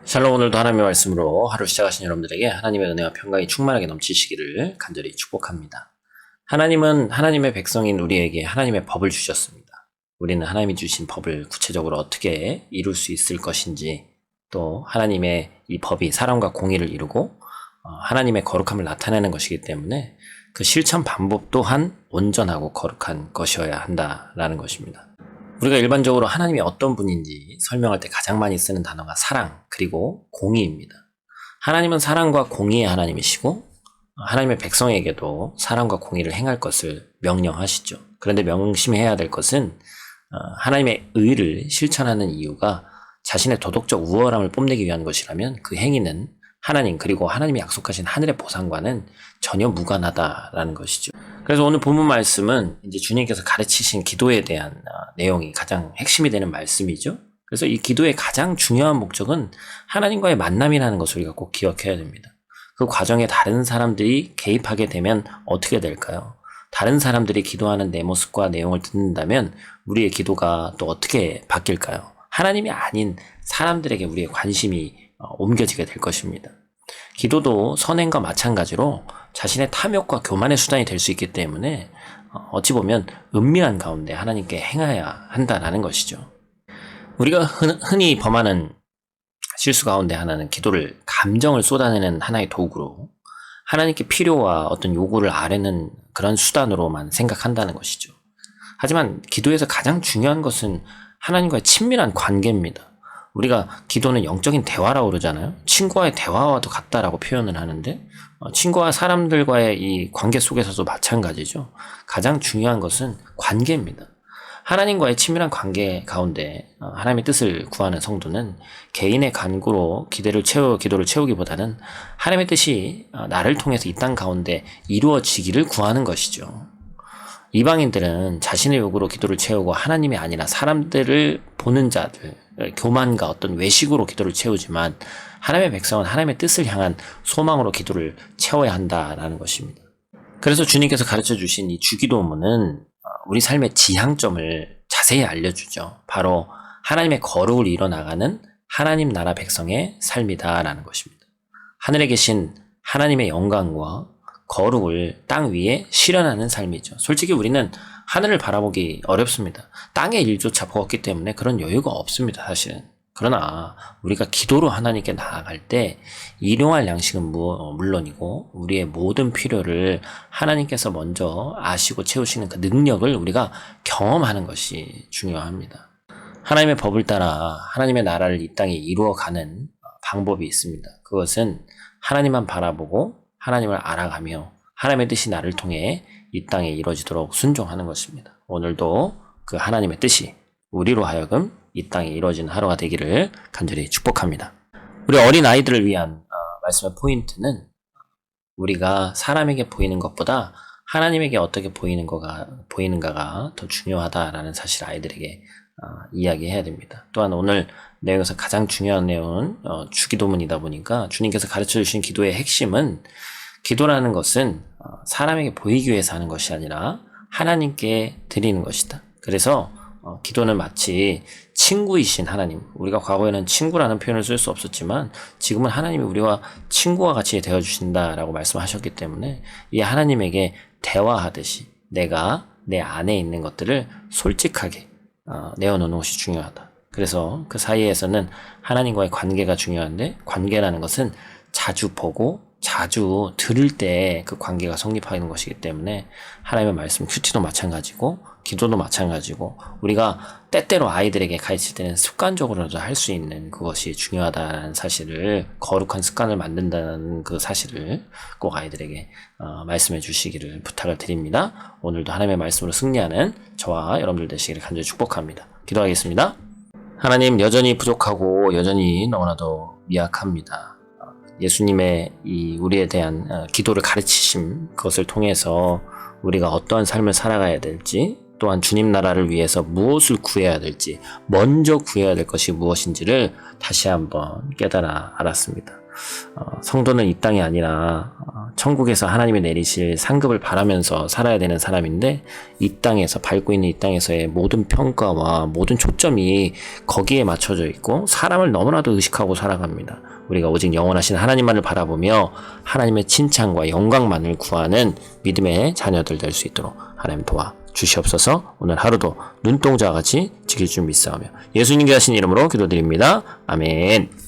샬롬. 오늘도 하나님의 말씀으로 하루 시작하신 여러분들에게 하나님의 은혜와 평강이 충만하게 넘치시기를 간절히 축복합니다. 하나님은 하나님의 백성인 우리에게 하나님의 법을 주셨습니다. 우리는 하나님이 주신 법을 구체적으로 어떻게 이룰 수 있을 것인지, 또 하나님의 이 법이 사랑과 공의를 이루고 하나님의 거룩함을 나타내는 것이기 때문에 그 실천 방법 또한 온전하고 거룩한 것이어야 한다라는 것입니다. 우리가 일반적으로 하나님이 어떤 분인지 설명할 때 가장 많이 쓰는 단어가 사랑 그리고 공의입니다. 하나님은 사랑과 공의의 하나님이시고 하나님의 백성에게도 사랑과 공의를 행할 것을 명령하시죠. 그런데 명심해야 될 것은 하나님의 의를 실천하는 이유가 자신의 도덕적 우월함을 뽐내기 위한 것이라면 그 행위는 하나님 그리고 하나님이 약속하신 하늘의 보상과는 전혀 무관하다라는 것이죠. 그래서 오늘 본문 말씀은 이제 주님께서 가르치신 기도에 대한 내용이 가장 핵심이 되는 말씀이죠. 그래서 이 기도의 가장 중요한 목적은 하나님과의 만남이라는 것을 우리가 꼭 기억해야 됩니다. 그 과정에 다른 사람들이 개입하게 되면 어떻게 될까요? 다른 사람들이 기도하는 내 모습과 내용을 듣는다면 우리의 기도가 또 어떻게 바뀔까요? 하나님이 아닌 사람들에게 우리의 관심이 옮겨지게 될 것입니다. 기도도 선행과 마찬가지로 자신의 탐욕과 교만의 수단이 될 수 있기 때문에 어찌 보면 은밀한 가운데 하나님께 행해야 한다는 것이죠. 우리가 흔히 범하는 실수 가운데 하나는 기도를 감정을 쏟아내는 하나의 도구로 하나님께 필요와 어떤 요구를 아뢰는 그런 수단으로만 생각한다는 것이죠. 하지만 기도에서 가장 중요한 것은 하나님과의 친밀한 관계입니다. 우리가 기도는 영적인 대화라고 그러잖아요. 친구와의 대화와도 같다라고 표현을 하는데 친구와 사람들과의 이 관계 속에서도 마찬가지죠. 가장 중요한 것은 관계입니다. 하나님과의 친밀한 관계 가운데 하나님의 뜻을 구하는 성도는 개인의 간구로 기도를 채우기보다는 하나님의 뜻이 나를 통해서 이 땅 가운데 이루어지기를 구하는 것이죠. 이방인들은 자신의 요구로 기도를 채우고 하나님이 아니라 사람들을 보는 자들, 교만과 어떤 외식으로 기도를 채우지만 하나님의 백성은 하나님의 뜻을 향한 소망으로 기도를 채워야 한다라는 것입니다. 그래서 주님께서 가르쳐 주신 이 주기도문은 우리 삶의 지향점을 자세히 알려주죠. 바로 하나님의 거룩을 이뤄나가는 하나님 나라 백성의 삶이다라는 것입니다. 하늘에 계신 하나님의 영광과 거룩을 땅 위에 실현하는 삶이죠. 솔직히 우리는 하늘을 바라보기 어렵습니다. 땅의 일조차 보았기 때문에 그런 여유가 없습니다, 사실은. 그러나 우리가 기도로 하나님께 나아갈 때 일용할 양식은 물론이고 우리의 모든 필요를 하나님께서 먼저 아시고 채우시는 그 능력을 우리가 경험하는 것이 중요합니다. 하나님의 법을 따라 하나님의 나라를 이 땅에 이루어가는 방법이 있습니다. 그것은 하나님만 바라보고 하나님을 알아가며 하나님의 뜻이 나를 통해 이 땅에 이루어지도록 순종하는 것입니다. 오늘도 그 하나님의 뜻이 우리로 하여금 이 땅에 이루어지는 하루가 되기를 간절히 축복합니다. 우리 어린 아이들을 위한 말씀의 포인트는 우리가 사람에게 보이는 것보다 하나님에게 어떻게 보이는가가 더 중요하다라는 사실을 아이들에게 이야기해야 됩니다. 또한 오늘 내용에서 가장 중요한 내용은 주기도문이다 보니까 주님께서 가르쳐 주신 기도의 핵심은 기도라는 것은 사람에게 보이기 위해서 하는 것이 아니라 하나님께 드리는 것이다. 그래서 기도는 마치 친구이신 하나님, 우리가 과거에는 친구라는 표현을 쓸 수 없었지만 지금은 하나님이 우리와 친구와 같이 되어주신다라고 말씀하셨기 때문에 이 하나님에게 대화하듯이 내가 내 안에 있는 것들을 솔직하게 내어놓는 것이 중요하다. 그래서 그 사이에서는 하나님과의 관계가 중요한데 관계라는 것은 자주 보고 자주 들을 때 그 관계가 성립하는 것이기 때문에 하나님의 말씀 큐티도 마찬가지고 기도도 마찬가지고 우리가 때때로 아이들에게 가르칠 때는 습관적으로도 할 수 있는 그것이 중요하다는 사실을, 거룩한 습관을 만든다는 그 사실을 꼭 아이들에게 말씀해 주시기를 부탁을 드립니다. 오늘도 하나님의 말씀으로 승리하는 저와 여러분들 되시기를 간절히 축복합니다. 기도하겠습니다. 하나님, 여전히 부족하고 여전히 너무나도 미약합니다. 예수님의 이 우리에 대한 기도를 가르치심, 그것을 통해서 우리가 어떠한 삶을 살아가야 될지, 또한 주님 나라를 위해서 무엇을 구해야 될지, 먼저 구해야 될 것이 무엇인지를 다시 한번 깨달아 알았습니다. 성도는 이 땅이 아니라 천국에서 하나님이 내리실 상급을 바라면서 살아야 되는 사람인데, 이 땅에서 밟고 있는 이 땅에서의 모든 평가와 모든 초점이 거기에 맞춰져 있고 사람을 너무나도 의식하고 살아갑니다. 우리가 오직 영원하신 하나님만을 바라보며 하나님의 칭찬과 영광만을 구하는 믿음의 자녀들 될 수 있도록 하나님 도와 주시옵소서. 오늘 하루도 눈동자와 같이 지킬 줄 믿사오며 예수님께 하신 이름으로 기도드립니다. 아멘.